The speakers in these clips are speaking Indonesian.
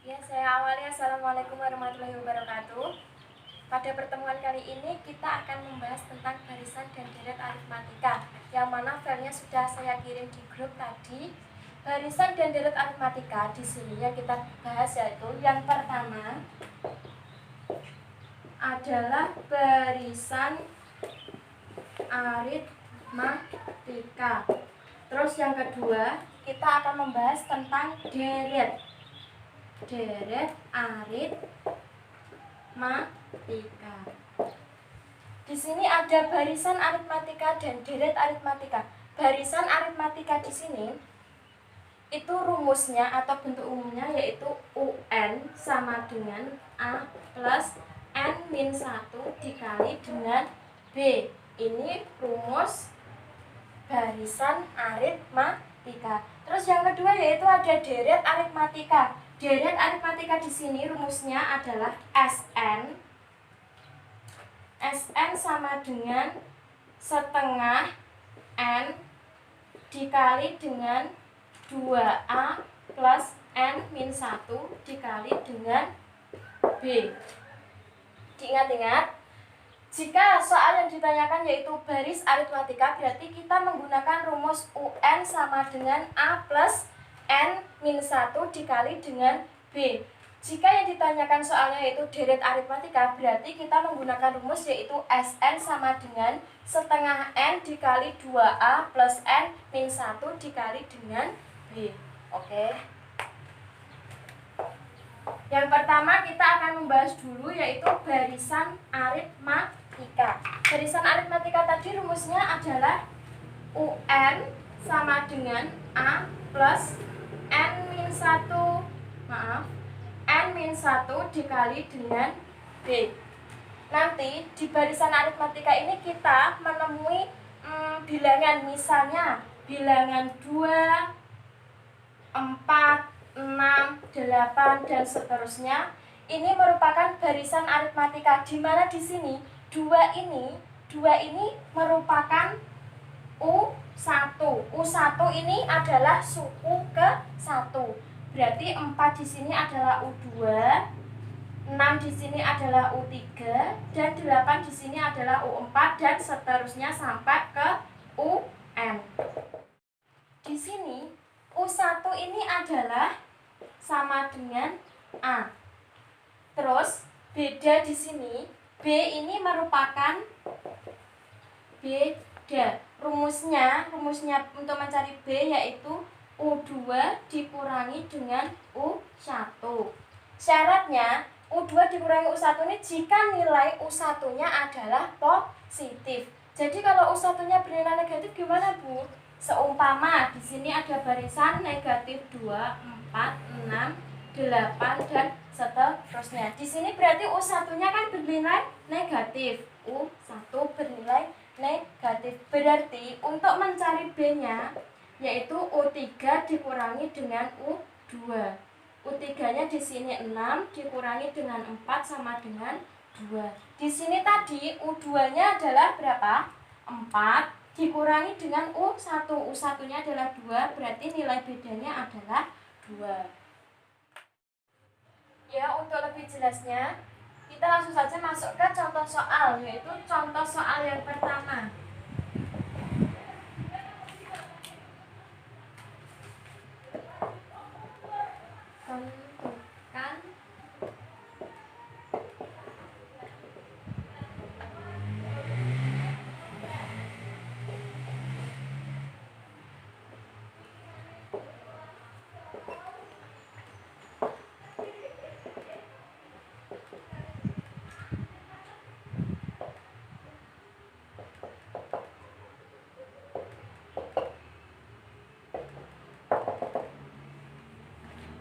Ya, saya awali. Assalamualaikum warahmatullahi wabarakatuh. Pada pertemuan kali ini kita akan membahas tentang barisan dan deret aritmatika, yang mana filenya sudah saya kirim di grup tadi. Barisan dan deret aritmatika di sini yang kita bahas yaitu yang pertama adalah barisan aritmatika. Terus yang kedua kita akan membahas tentang deret aritmatika. Di sini ada barisan aritmatika dan deret aritmatika. Barisan aritmatika di sini itu rumusnya atau bentuk umumnya yaitu UN sama dengan A plus N-1 dikali dengan B. Ini rumus barisan aritmatika. Terus yang kedua yaitu ada deret aritmatika. Deret aritmatika di sini rumusnya adalah SN sama dengan setengah N dikali dengan 2A plus N-1 dikali dengan B. Diingat-ingat, jika soal yang ditanyakan yaitu baris aritmatika, berarti kita menggunakan rumus UN sama dengan A plus N-1 dikali dengan B. Jika yang ditanyakan soalnya yaitu deret aritmatika, berarti kita menggunakan rumus yaitu SN sama dengan setengah N dikali 2A plus N-1 dikali dengan B. Oke. Yang pertama kita akan membahas dulu yaitu barisan aritmatika. Barisan aritmatika tadi rumusnya adalah UN sama dengan A plus N-1 dikali dengan B. Nanti di barisan aritmatika ini kita menemui bilangan, misalnya bilangan 2, 4, 6, 8 dan seterusnya. Ini merupakan barisan aritmatika di mana di sini 2 ini merupakan U1. U1 ini adalah suku ke-1. Berarti 4 di sini adalah U2, 6 di sini adalah U3 dan 8 di sini adalah U4 dan seterusnya sampai ke UN. Di sini U1 ini adalah sama dengan A. Terus beda di sini B ini merupakan beda. Rumusnya untuk mencari B yaitu U2 dikurangi dengan U1. Syaratnya U2 dikurangi U1 ini jika nilai U1-nya adalah positif. Jadi kalau U1-nya bernilai negatif gimana, Bu? Seumpama di sini ada barisan negatif 2, 4, 6, 8 dan seterusnya. Di sini berarti U1-nya kan bernilai negatif. U1 bernilai negatif. Berarti untuk mencari B-nya yaitu U3 dikurangi dengan U2. U3-nya di sini 6 dikurangi dengan 4 sama dengan 2. Di sini tadi U2-nya adalah berapa? 4 dikurangi dengan U1. U1-nya adalah 2, berarti nilai bedanya adalah 2. Ya, untuk lebih jelasnya, kita langsung saja masuk ke contoh soal, yaitu contoh soal yang pertama. Tentukan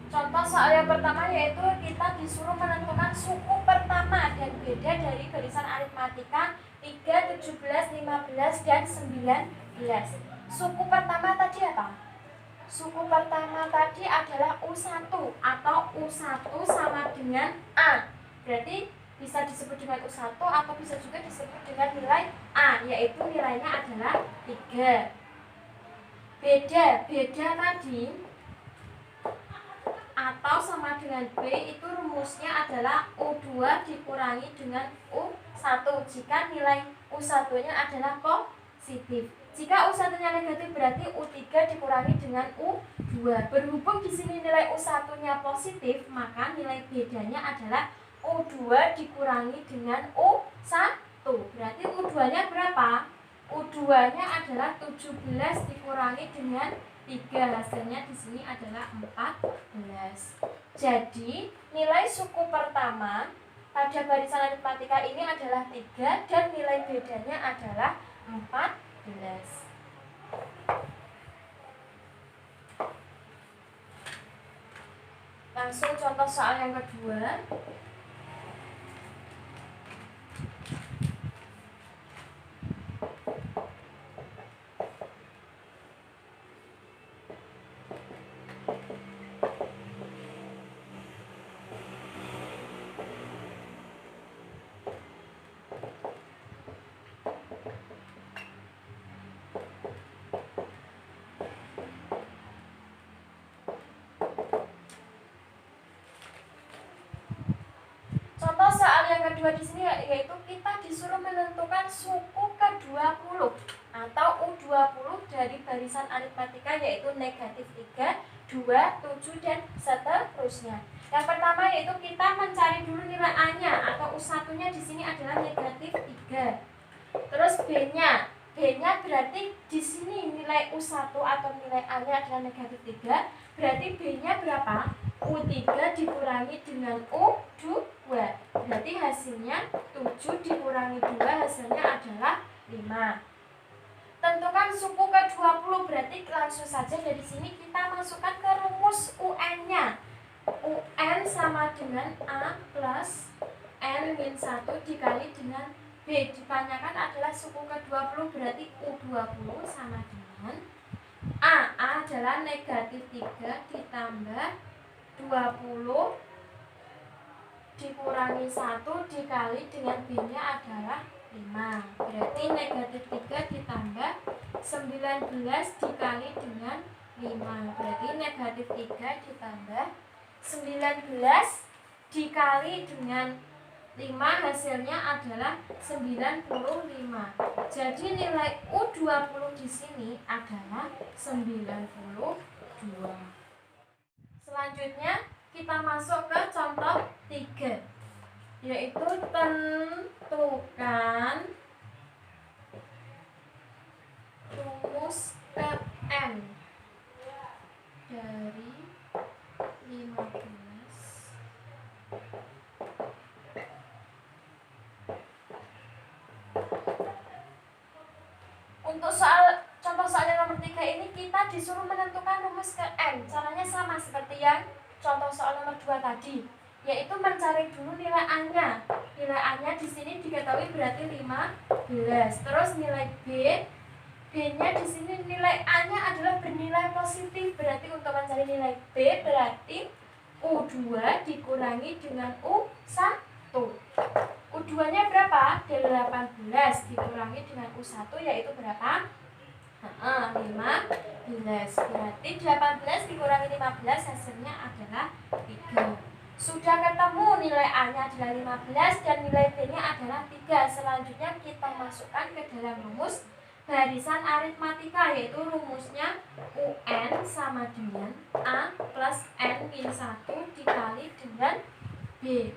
contoh soal yang pertama yaitu kita disuruh menentukan suku pertama dan beda dari barisan aritmatika 3, 17, 15, dan 19. Suku pertama tadi apa? Suku pertama tadi adalah U1 atau U1 sama dengan A. Berarti bisa disebut dengan U1 atau bisa juga disebut dengan nilai A, yaitu nilainya adalah 3. Beda tadi atau sama dengan B itu rumusnya adalah U2 dikurangi dengan U1 jika nilai U1-nya adalah positif. Jika U1-nya negatif berarti U3 dikurangi dengan U2. Berhubung di sini nilai U1-nya positif, maka nilai bedanya adalah U2 dikurangi dengan U1. Berarti U2-nya berapa? U2-nya adalah 17 dikurangi dengan 3. Hasilnya di sini adalah 14. Jadi, nilai suku pertama pada barisan aritmatika ini adalah 3 dan nilai bedanya adalah 14. Langsung contoh soal yang kedua. Contoh soal yang kedua di sini yaitu kita disuruh menentukan suku ke-20 atau U20 dari barisan aritmatika yaitu negatif 3, 2, 7 dan seterusnya. Yang pertama yaitu kita mencari dulu nilai A-nya atau U1-nya di sini adalah negatif 3. Terus B-nya berarti di sini nilai U1 atau nilai A-nya adalah negatif 3. Berarti B-nya berapa? U3 dikurangi dengan U2. Berarti hasilnya 7 dikurangi 2 hasilnya adalah 5. Tentukan suku ke-20 berarti langsung saja dari sini kita masukkan ke rumus UN-nya. UN sama dengan A plus N-1 dikali dengan B. Ditanyakan adalah suku ke-20 berarti U20 sama dengan A adalah negatif 3 ditambah 20 dikurangi 1 dikali dengan B-nya adalah 5. Berarti negatif 3 ditambah 19 dikali dengan 5. Berarti negatif 3 ditambah 19 dikali dengan 5 hasilnya adalah 95. Jadi nilai U20 di sini adalah 92. Selanjutnya kita masuk ke contoh 3, yaitu tentukan rumus Kn dari 15. Untuk contoh soal yang nomor 3 ini kita disuruh menentukan rumus Kn. Caranya sama seperti yang contoh soal nomor 2 tadi, yaitu mencari dulu nilai A-nya. Nilai A-nya di sini diketahui berarti 15. Terus nilai B-nya di sini nilai A-nya adalah bernilai positif. Berarti untuk mencari nilai B berarti U2 dikurangi dengan U1. U2-nya berapa? 18 dikurangi dengan U1 yaitu berapa? 15. Berarti 18 dikurangi 15 hasilnya adalah 3. Sudah ketemu nilai A-nya adalah 15 dan nilai B-nya adalah 3. Selanjutnya kita masukkan ke dalam rumus barisan aritmatika, yaitu rumusnya UN sama dengan A plus N-1 dikali dengan B.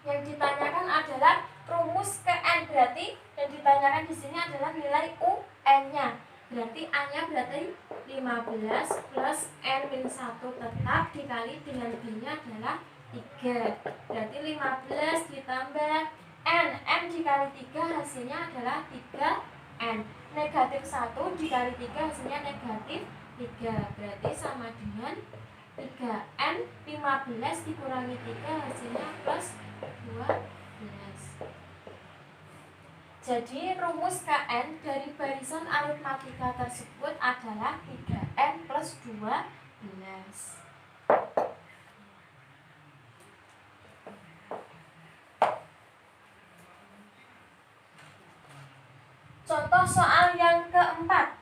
Yang ditanyakan adalah rumus Kn, berarti yang ditanyakan di sini adalah nilai UN-nya. Berarti A-nya berarti 15 plus N-1 tetap dikali dengan B-nya adalah 3. Berarti 15 ditambah N dikali 3 hasilnya adalah 3N. Negatif 1 dikali 3 hasilnya negatif 3. Berarti sama dengan 3N. 15 dikurangi 3 hasilnya plus 12. Jadi rumus Kn dari barisan aritmatika tersebut adalah 3N plus 12. Contoh soal yang keempat.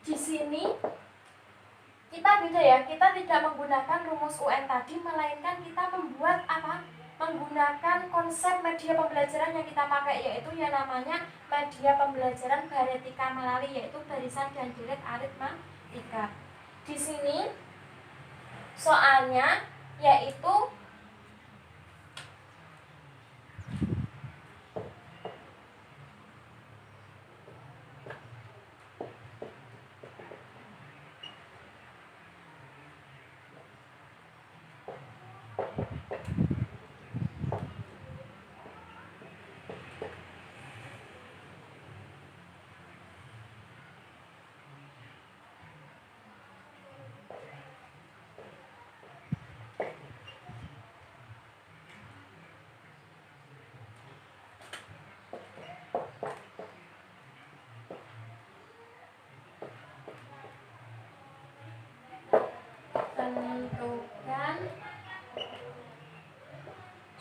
Di sini kita kita beda ya, kita tidak menggunakan rumus UN tadi, melainkan kita membuat apa? Menggunakan konsep media pembelajaran yang kita pakai, yaitu yang namanya media pembelajaran Baretika Melali, yaitu barisan dan jilid aritmatika. Di sini soalnya yaitu tentukan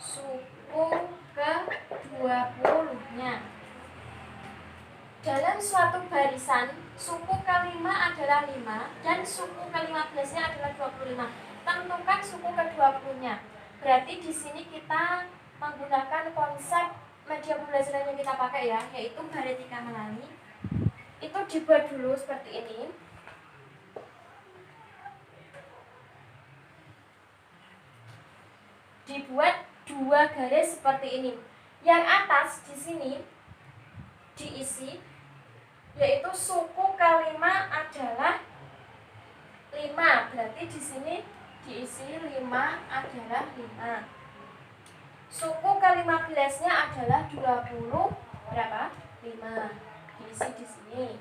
suku ke-20-nya. Dalam suatu barisan, suku ke-5 adalah 5 dan suku ke-15-nya adalah 25. Tentukan suku ke-20-nya. Berarti di sini kita menggunakan konsep media pembelajaran yang kita pakai ya, yaitu Baretika Melali. Itu dibuat dulu seperti ini. Dibuat 2 garis seperti ini. Yang atas di sini diisi, yaitu suku ke-5 adalah 5. Berarti di sini diisi 5 adalah 5. Suku ke-15-nya adalah 20 berapa? 5. Diisi di sini.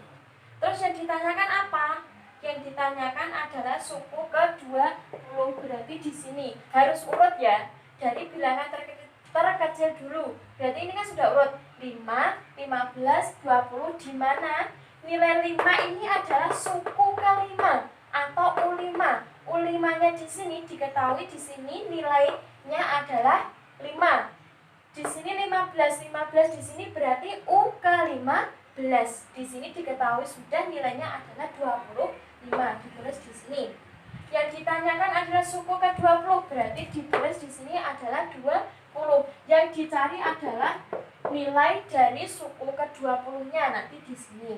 Terus yang ditanyakan apa? Yang ditanyakan adalah suku ke-20. Berarti di sini harus urut ya. Dari bilangan terkecil dulu. Berarti ini kan sudah urut 5, 15, 20. Di mana nilai 5 ini adalah suku ke-5 atau U5. U5-nya di sini diketahui, di sini nilainya adalah 5. Di sini 15 di sini berarti U ke-15. Di sini diketahui sudah nilainya adalah 25. Ditulis di sini. Yang ditanyakan adalah suku ke-20, berarti ditulis di sini adalah 20. Yang dicari adalah nilai dari suku ke-20-nya nanti di sini.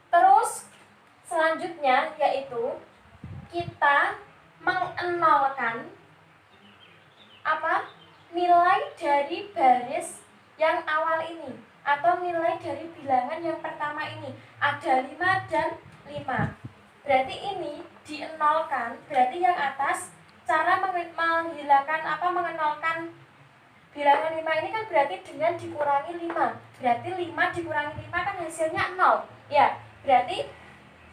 Terus selanjutnya yaitu kita mengenolkan apa? Nilai dari baris yang awal ini atau nilai dari bilangan yang pertama ini. Ada 5 dan 5. Berarti ini dienolkan, berarti yang atas cara menghilangkan apa, mengenolkan bilangan 5 ini kan berarti dengan dikurangi 5. Berarti 5 dikurangi 5 kan hasilnya 0. Ya, berarti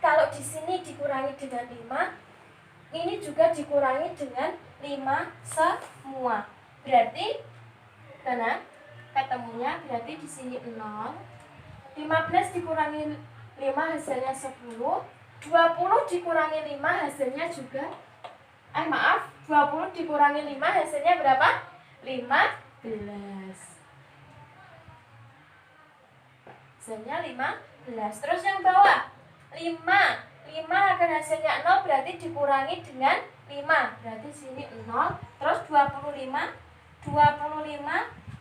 kalau di sini dikurangi dengan 5, ini juga dikurangi dengan 5 semua. Berarti karena ketemunya berarti di sini 0. 15 dikurangi 5 hasilnya 10. 20 dikurangi 5 hasilnya juga 20 dikurangi 5 hasilnya berapa? 15. Hasilnya 15. Terus yang bawah 5 akan hasilnya 0, berarti dikurangi dengan 5. Berarti sini 0. Terus 25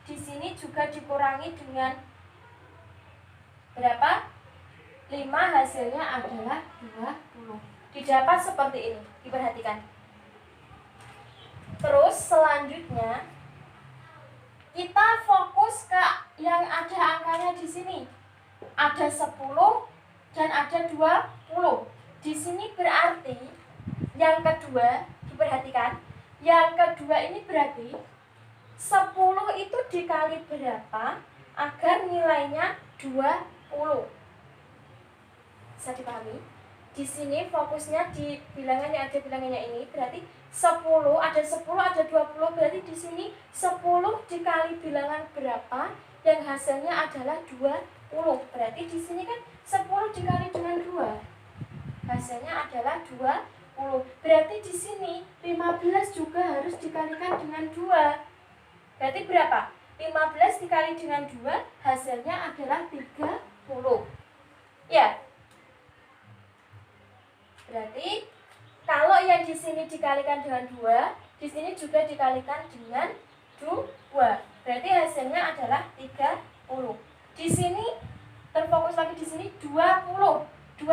di sini juga dikurangi dengan berapa? 5 hasilnya adalah 20. Didapat seperti ini, diperhatikan. Terus selanjutnya kita fokus ke yang ada angkanya di sini. Ada 10 dan ada 20. Di sini berarti yang kedua, diperhatikan. Yang kedua ini berarti 10 itu dikali berapa agar nilainya 20. Bisa dipahami? Di sini fokusnya di bilangan yang ada bilangannya ini, berarti 10, ada 10, ada 20, berarti di sini 10 dikali bilangan berapa yang hasilnya adalah 20. Berarti di sini kan 10 dikali dengan 2. Hasilnya adalah 20. Berarti di sini 15 juga harus dikalikan dengan 2. Berarti berapa? 15 dikali dengan 2 hasilnya adalah 30. Ya. Berarti Kalau yang di sini dikalikan dengan 2, di sini juga dikalikan dengan 2. Berarti hasilnya adalah 30. Di sini terfokus lagi di sini 20. 20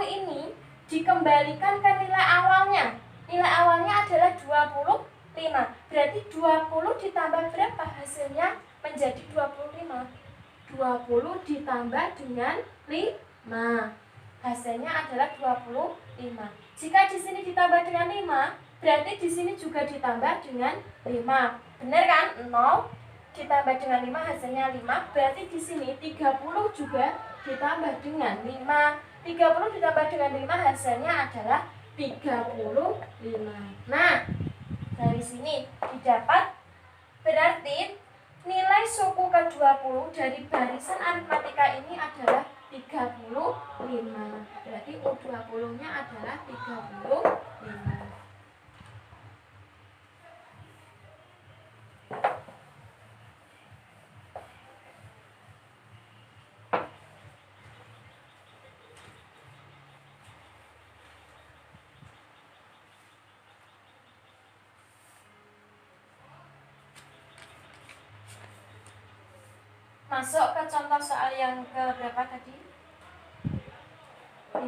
ini dikembalikan ke nilai awalnya. Nilai awalnya adalah 25. Berarti 20 ditambah berapa? Hasilnya menjadi 25. 20 ditambah dengan 5. Hasilnya adalah 25. Jika di sini ditambah dengan 5, berarti di sini juga ditambah dengan 5. Benar kan? 0 ditambah dengan 5 hasilnya 5. Berarti di sini 30 juga ditambah dengan 5. 30 ditambah dengan 5 hasilnya adalah 35. Nah, dari sini didapat berarti nilai suku ke-20 dari barisan aritmatika ini adalah 35. Berarti U20-nya adalah 35. Masuk ke contoh soal yang ke berapa tadi? 5.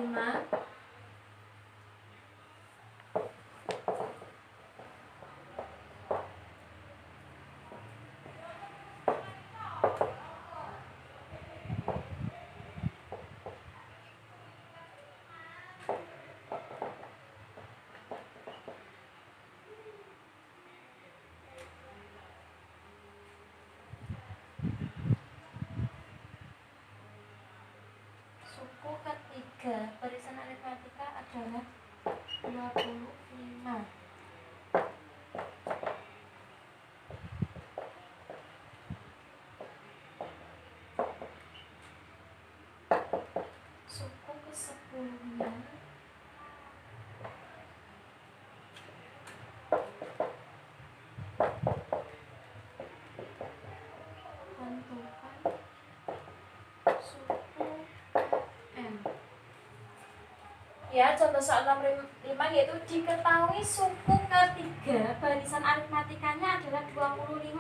Suku ketiga barisan aritmatika adalah 25. Suku ke-10-nya tentukan suku N. Ya, contoh soal nomor 5 yaitu diketahui suku ketiga barisan aritmatikanya adalah 25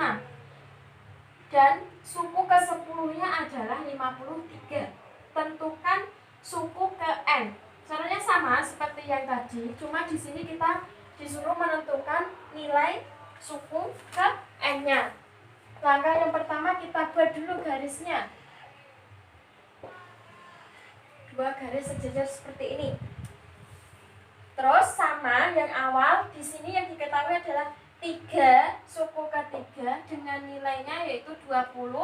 dan suku ke-10-nya adalah 53. Tentukan suku ke N. Caranya sama seperti yang tadi, cuma di sini kita disuruh menentukan nilai suku ke N-nya. Langkah yang pertama kita buat dulu garisnya. 2 garis sejajar seperti ini. Terus sama yang awal, di sini yang diketahui adalah 3 suku ketiga dengan nilainya yaitu 25.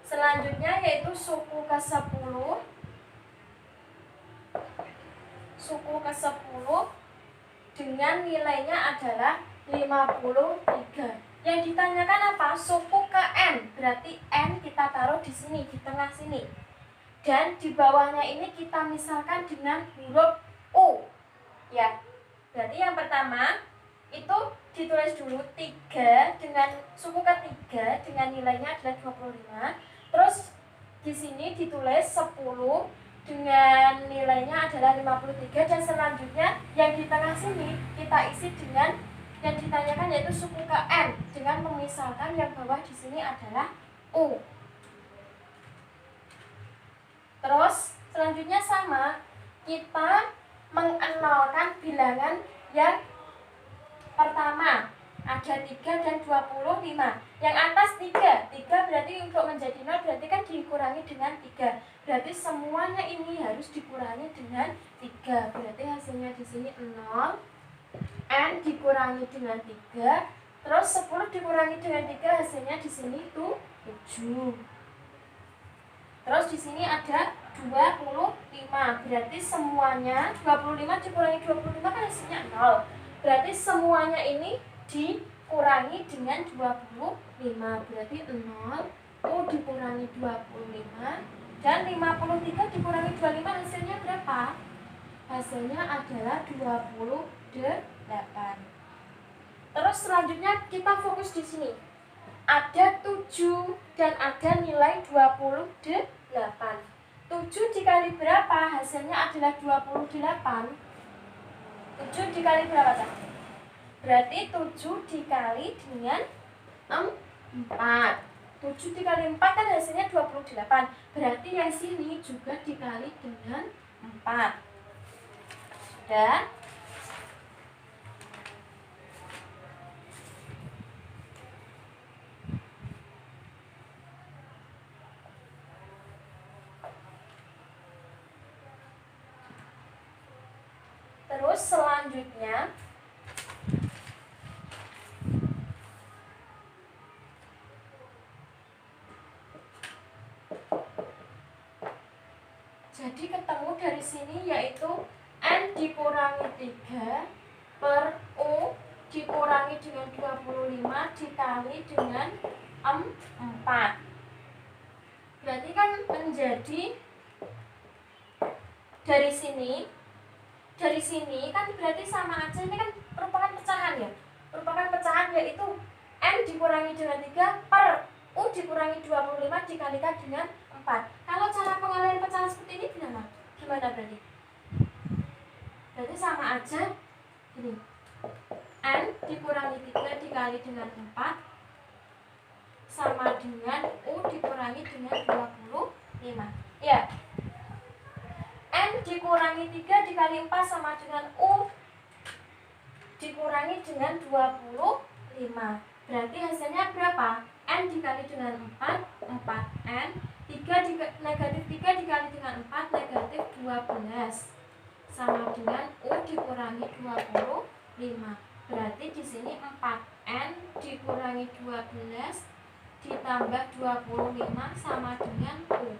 Selanjutnya yaitu suku ke-10. Suku ke-10 dengan nilainya adalah 53. Yang ditanyakan apa? Suku ke N. Berarti N kita taruh di sini, di tengah sini. Dan di bawahnya ini kita misalkan dengan huruf U. Ya. Berarti yang pertama itu ditulis dulu 3 dengan suku ketiga dengan nilainya adalah 25. Terus di sini ditulis 10 dengan nilainya adalah 53 dan selanjutnya yang di tengah sini kita isi dengan yang ditanyakan yaitu suku ke N dengan memisalkan yang bawah di sini adalah U. Terus selanjutnya sama, kita mengenalkan bilangan yang pertama ada 3 dan 25. Yang atas 3 berarti untuk menjadi 0 berarti kan dikurangi dengan 3. Berarti semuanya ini harus dikurangi dengan 3. Berarti hasilnya di sini 0. N dikurangi dengan 3. Terus 10 dikurangi dengan 3 hasilnya di sini itu 7. Terus di sini ada 25. Berarti semuanya 25 dikurangi 25 kan hasilnya 0. Berarti semuanya ini dikurangi dengan 25. Berarti 0 U dikurangi 25 dan 53 dikurangi 25 hasilnya berapa? Hasilnya adalah 28. Terus selanjutnya kita fokus di sini. Ada 7 dan ada nilai 28. 7 dikali berapa? Hasilnya adalah 28. 7 dikali berapa, Cak? Berarti 7 dikali dengan 4. 7 dikali 4 kan hasilnya 28. Berarti yang sini juga dikali dengan 4. Sudah? Terus selanjutnya jadi ketemu dari sini yaitu N dikurangi 3 per U dikurangi dengan 25 dikali dengan 4. Berarti kan menjadi dari sini kan berarti sama aja, ini kan merupakan pecahan ya. Merupakan pecahan yaitu N dikurangi dengan 3 per U dikurangi 25 dikalikan dengan 4. Kalau cara pengalihan pecahan seperti ini gimana berarti? Berarti sama aja ini. N dikurangi 3 dikali dengan 4 sama dengan U dikurangi dengan 25. Ya. N dikurangi 3 dikali 4 sama dengan U dikurangi dengan 25. Berarti hasilnya berapa? N dikali dengan 4, 4N. Negatif 3 dikali dengan 4, negatif 12. Sama dengan U dikurangi 25. Berarti di sini 4N dikurangi 12 ditambah 25 sama dengan U.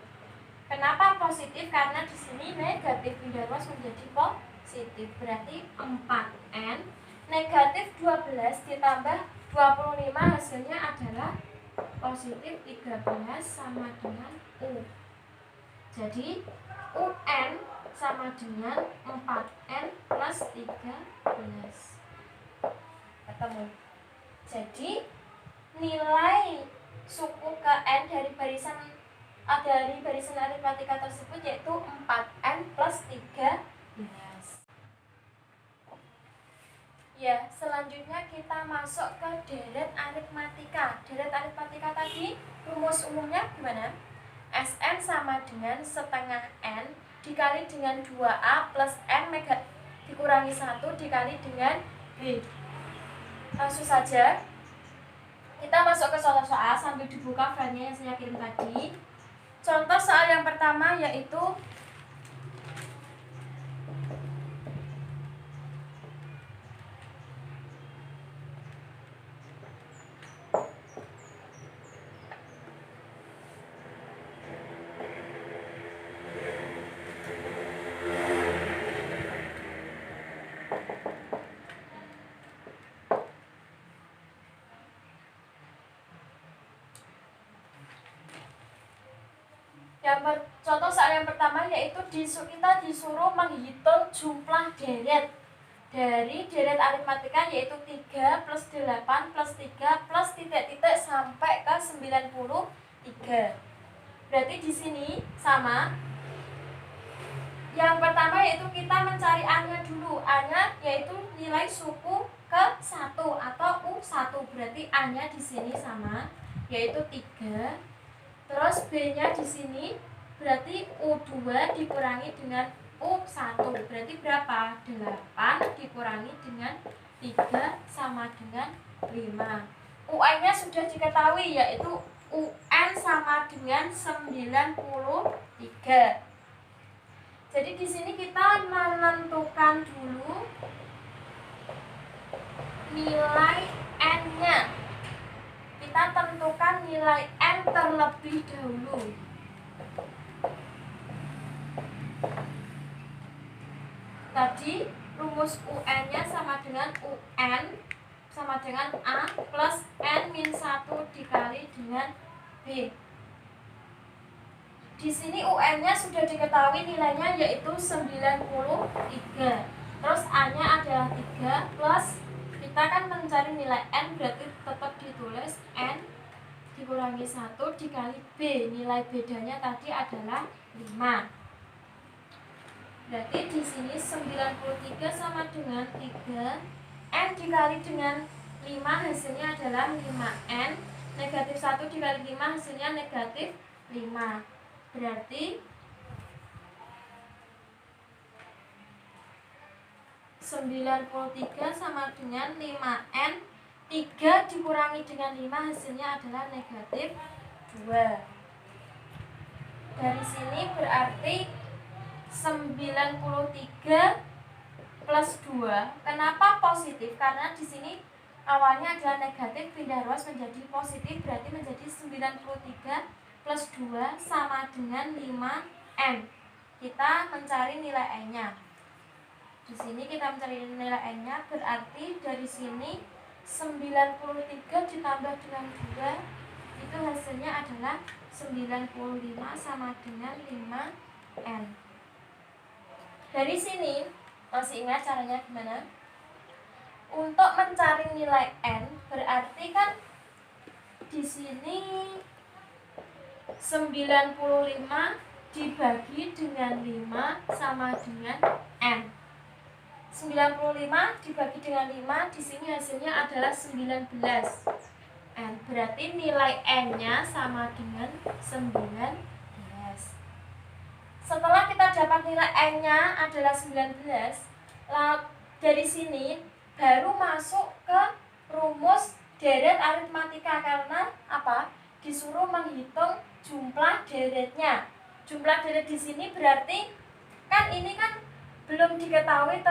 Kenapa positif? Karena di sini negatif pindah ruas menjadi positif. Berarti 4N negatif 12 ditambah 25 hasilnya adalah positif 13 sama dengan U. Jadi UN sama dengan 4N plus 13. Ketemu. Jadi nilai suku ke N dari barisan aritmatika tersebut yaitu 4N plus 13. Ya, selanjutnya kita masuk ke deret aritmatika. Deret aritmatika tadi rumus umumnya gimana? Sn sama dengan setengah N dikali dengan 2A plus N dikurangi 1 dikali dengan B. Langsung saja kita masuk ke contoh soal sambil dibuka filenya yang saya kirim tadi. Contoh soal yang pertama yaitu contoh soal yang pertama yaitu kita disuruh menghitung jumlah deret dari deret aritmatika yaitu 3 plus 8 plus 3 plus titik-titik sampai ke 93. Berarti di sini sama. Yang pertama yaitu kita mencari A-nya dulu. A-nya yaitu nilai suku ke 1 atau U1. Berarti A-nya di sini sama yaitu 3. Terus B-nya di sini berarti U2 dikurangi dengan U1. Berarti berapa? 8 dikurangi dengan 3 sama dengan 5. UN-nya sudah diketahui yaitu UN sama dengan 93. Jadi di sini kita menentukan dulu nilai N-nya. Kita tentukan nilai N terlebih dahulu. Tadi rumus UN-nya sama dengan UN sama dengan A plus N-1 dikali dengan B. Di sini UN-nya sudah diketahui nilainya yaitu 93. Terus A-nya adalah 3 plus kita kan mencari nilai N berarti tetap ditulis N dikurangi 1 dikali B. Nilai bedanya tadi adalah 5. Berarti di sini 93 sama dengan 3. N dikali dengan 5 hasilnya adalah 5N. Negatif 1 dikali 5 hasilnya negatif 5. Berarti 93 sama dengan 5N. 3 dikurangi dengan 5 hasilnya adalah negatif 2. Dari sini berarti 93 plus 2. Kenapa positif? Karena di sini awalnya adalah negatif, pindah ruas menjadi positif, berarti menjadi 93 plus 2 sama dengan 5N. Kita mencari nilai N-nya. Di sini kita mencari nilai N-nya, berarti dari sini 93 ditambah dengan 2 itu hasilnya adalah 95 sama dengan 5N. Dari sini masih ingat caranya gimana? Untuk mencari nilai N berarti kan di sini 95 dibagi dengan 5 sama dengan N. 95 dibagi dengan 5 di sini hasilnya adalah 19 N. Berarti nilai N-nya sama dengan 19. Setelah kita dapat nilai N-nya adalah 19, dari sini baru masuk ke rumus deret aritmatika. Karena apa? Disuruh menghitung jumlah deretnya. Jumlah deret di sini berarti kan ini kan belum diketahui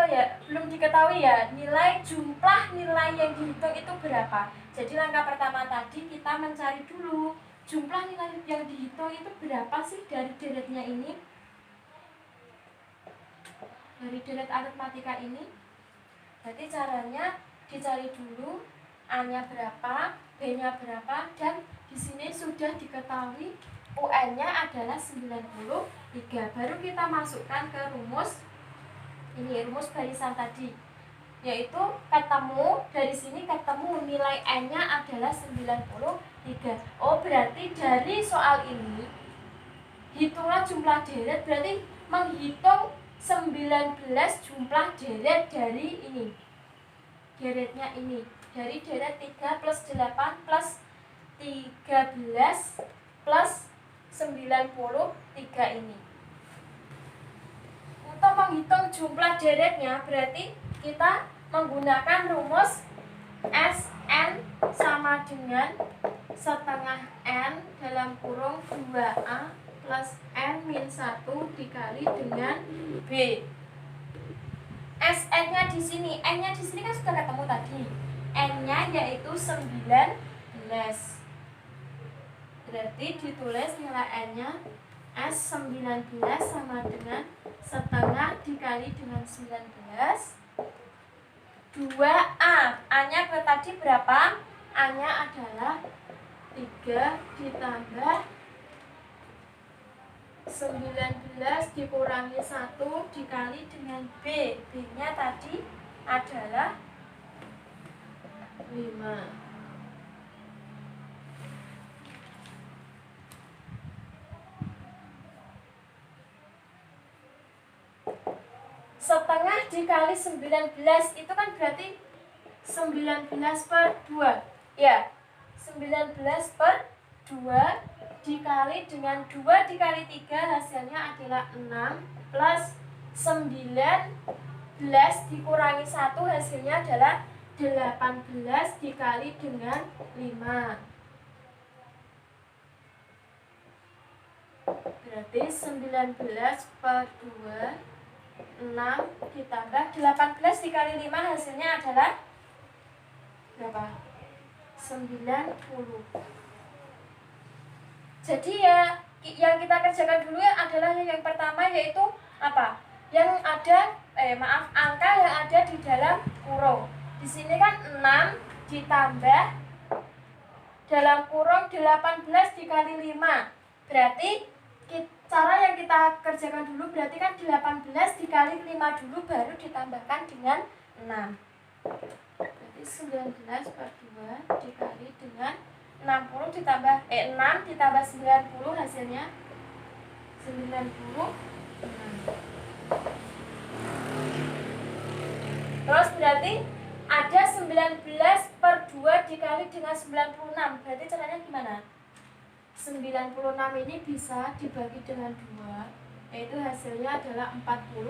ya nilai jumlah nilai yang dihitung itu berapa. Jadi langkah pertama tadi kita mencari dulu jumlah nilai yang dihitung itu berapa sih dari deretnya ini, dari deret aritmatika ini. Jadi caranya dicari dulu A-nya berapa, B-nya berapa, dan di sini sudah diketahui UN-nya adalah 93. Baru kita masukkan ke rumus ini, rumus barisan tadi, yaitu ketemu dari sini ketemu nilai N-nya adalah 93. Oh, berarti dari soal ini hitunglah jumlah deret, berarti menghitung 19 jumlah deret dari ini. Deretnya ini dari deret 3 plus 8 plus 13 plus 93 ini. Untuk menghitung jumlah deretnya berarti kita menggunakan rumus SN sama dengan setengah N dalam kurung 2A plus N min 1 dikali dengan B. SN-nya di sini, N-nya di sini kan sudah ketemu tadi. N-nya yaitu 19. Berarti ditulis nilai N-nya S19 sama dengan setengah dikali dengan 19 2A. A-nya tadi berapa? A-nya adalah 3 ditambah 19 dikurangi 1 dikali dengan B. B-nya tadi adalah 5. Setengah dikali 19 itu kan berarti 19 per 2. Ya, 19 per 2 dikali dengan 2 dikali 3 hasilnya adalah 6 plus 19 dikurangi 1 hasilnya adalah 18 dikali dengan 5. Berarti 19 per 2 6 ditambah 18 dikali 5 hasilnya adalah berapa? 90. Jadi ya yang kita kerjakan dulu ya adalah yang pertama, yaitu apa? Yang ada angka yang ada di dalam kurung. Di sini kan 6 ditambah dalam kurung 18 dikali 5. Berarti cara yang kita kerjakan dulu berarti kan 18 dikali 5 dulu baru ditambahkan dengan 6. Berarti 19 per 2 dikali dengan 60 ditambah 6 ditambah 90 hasilnya 96. Terus berarti ada 19 per 2 dikali dengan 96. Berarti caranya gimana? 96 ini bisa dibagi dengan 2, yaitu hasilnya adalah 48.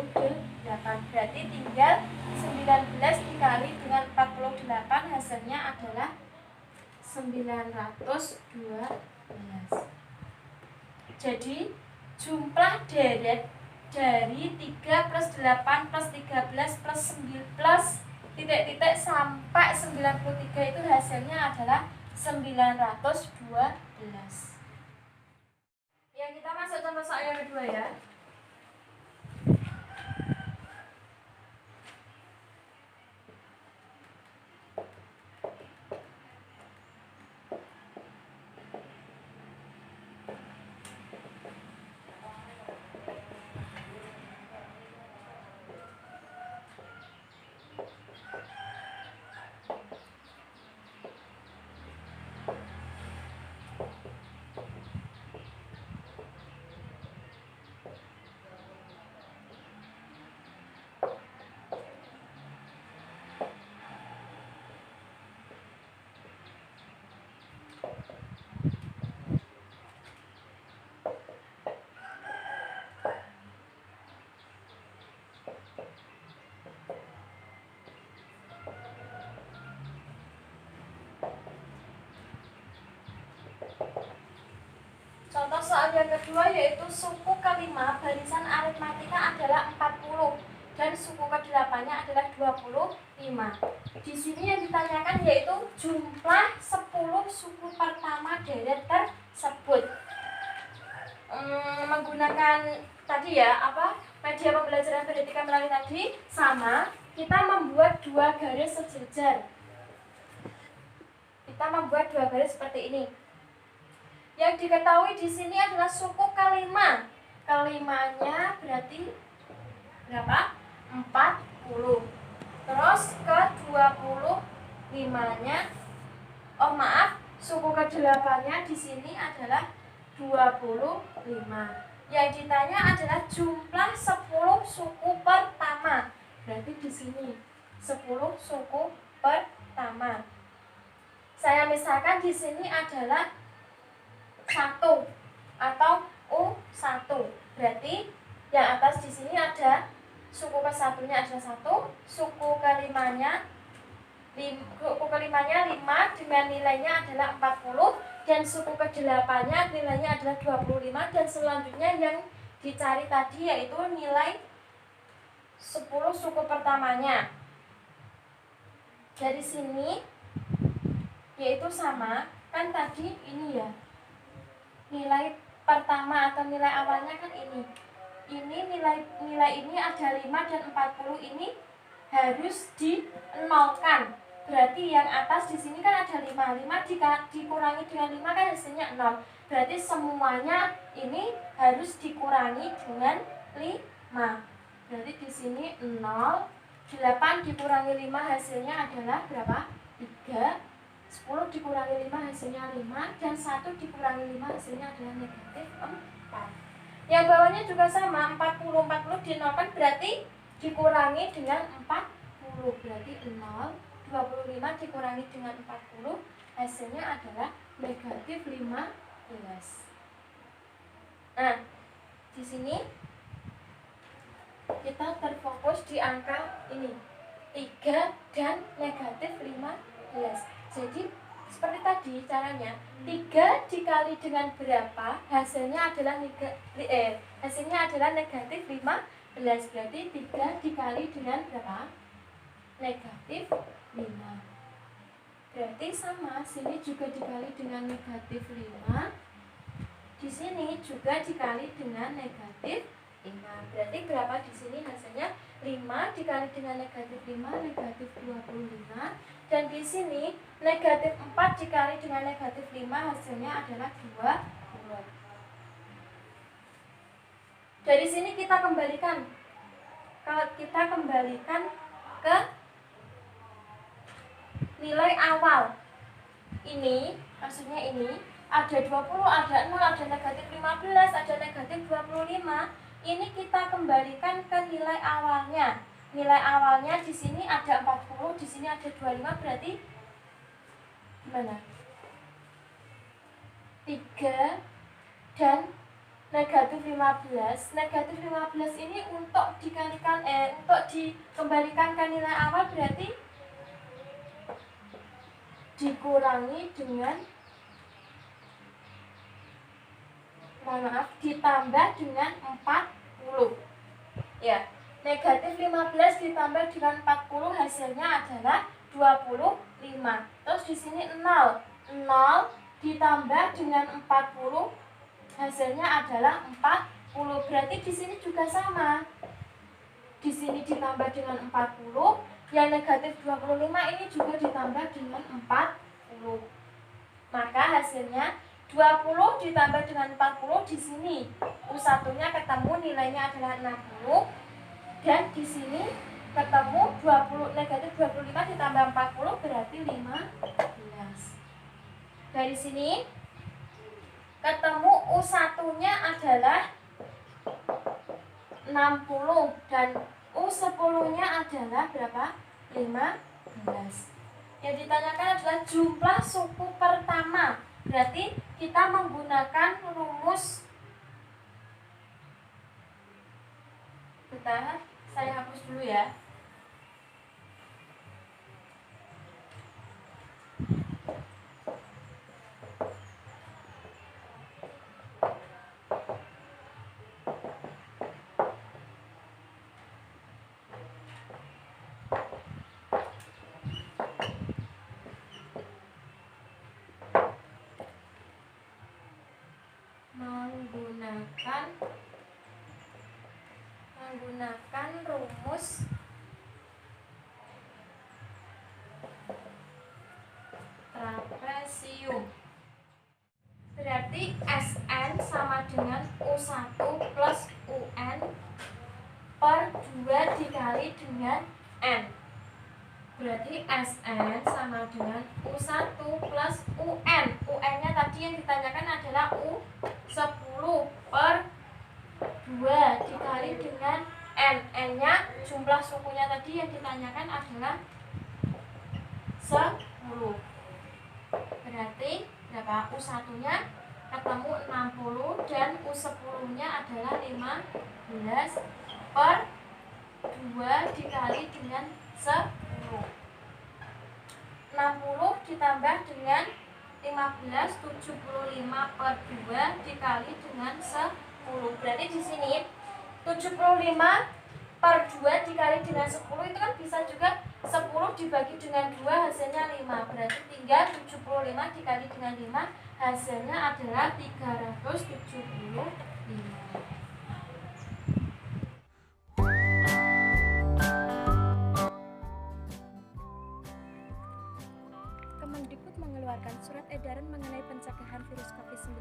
Berarti tinggal 19 dikali dengan 48, hasilnya adalah 912. Jadi jumlah deret dari 3 plus 8 plus 13 plus 9 plus titik-titik sampai 93 itu hasilnya adalah 912. Ya, kita masuk contoh soal yang kedua ya. Contoh soal yang kedua yaitu suku kelima barisan aritmatika adalah 40 dan suku ke-8-nya adalah 25. Di sini yang ditanyakan yaitu jumlah 10 suku pertama deret tersebut. Menggunakan tadi ya, media pembelajaran pendidikan melalui tadi sama, kita membuat 2 garis sejajar. Kita membuat 2 garis seperti ini. Yang diketahui di sini adalah suku kelima. Kelimanya berarti berapa? 40. Terus ke-25-nya, suku ke-8-nya di sini adalah 25. Yang ditanya adalah jumlah 10 suku pertama. Berarti di sini 10 suku pertama. Saya misalkan di sini adalah 1 atau U1. Berarti yang atas di sini ada suku ke-1-nya ada 1, suku ke-5-nya 5 dengan nilainya adalah 40 dan suku ke-8-nya nilainya adalah 25 dan selanjutnya yang dicari tadi yaitu nilai 10 suku pertamanya. Dari sini yaitu sama kan tadi ini ya. Nilai pertama atau nilai awalnya kan ini. Ini nilai ini ada 5 dan 40 ini harus dinolkan. Berarti yang atas di sini kan ada 5. 5 dikurangi dengan 5 kan hasilnya 0. Berarti semuanya ini harus dikurangi dengan 5. Berarti di sini 0. 8 dikurangi 5 hasilnya adalah berapa? 3. 10 dikurangi 5 hasilnya 5 dan 1 dikurangi 5 hasilnya adalah negatif 4. Yang bawahnya juga sama, 40 dinolkan berarti dikurangi dengan 40. Berarti 0, 25 dikurangi dengan 40 hasilnya adalah negatif 15. Nah, di sini kita terfokus di angka ini 3 dan negatif 15. Jadi seperti tadi caranya 3 dikali dengan berapa hasilnya adalah negatif 15. Berarti 3 dikali dengan berapa? Negatif 5. Berarti sama, sini juga dikali dengan negatif 5. Di sini juga dikali dengan negatif 5. Berarti berapa di sini hasilnya? 5 dikali dengan negatif 5 negatif 25. Dan di sini negatif 4 dikali dengan negatif 5 hasilnya adalah 20. Dari sini kita kembalikan. Kalau kita kembalikan ke nilai awal. Ini, maksudnya ini ada 20, ada 0, ada negatif 15, ada negatif 25. Ini kita kembalikan ke nilai awalnya. nilai awalnya di sini ada 40, di sini ada 25, berarti gimana? 3 dan negatif 15. Negatif 15 ini untuk dikalikan untuk dikembalikan ke nilai awal berarti dikurangi dengan ditambah dengan 40. Ya, negatif 15 ditambah dengan 40 hasilnya adalah 25. Terus di sini 0. 0 ditambah dengan 40 hasilnya adalah 40. Berarti di sini juga sama. Di sini ditambah dengan 40, yang negatif 25 ini juga ditambah dengan 40. Maka hasilnya 20 ditambah dengan 40, di sini U1-nya ketemu nilainya adalah 60, dan di sini ketemu 20 negatif 25 ditambah 40 berarti 15. Dari sini ketemu U1-nya adalah 60 dan U10-nya adalah berapa? 15. Yang ditanyakan adalah jumlah suku pertama. Berarti kita menggunakan rumus. Bentar, saya hapus dulu ya. Menggunakan rumus trapesium. Berarti Sn sama dengan U1 plus Un per 2 dikali dengan N. Berarti Sn sama dengan U1 plus Un. Un-nya tadi yang ditanyakan adalah U10 per 2 dikali dengan N. N-nya jumlah sukunya tadi yang ditanyakan adalah 10. Berarti berapa? U1-nya ketemu 60 dan U10-nya adalah 15 per 2 dikali dengan 10. 60 ditambah dengan 15, 75 per 2 dikali dengan 10. Berarti di sini 75 per 2 dikali dengan 10 itu kan bisa juga 10 dibagi dengan 2 hasilnya 5. Berarti tinggal 75 dikali dengan 5 hasilnya adalah 375. Kemendikbud mengeluarkan surat edaran mengenai pencegahan virus COVID-19,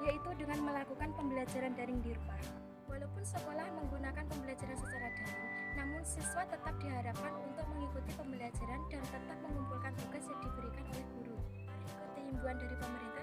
yaitu dengan melakukan pembelajaran daring di rumah. Walaupun sekolah menggunakan pembelajaran secara daring, namun siswa tetap diharapkan untuk mengikuti pembelajaran dan tetap mengumpulkan tugas yang diberikan oleh guru. Mari ikuti himbauan dari pemerintah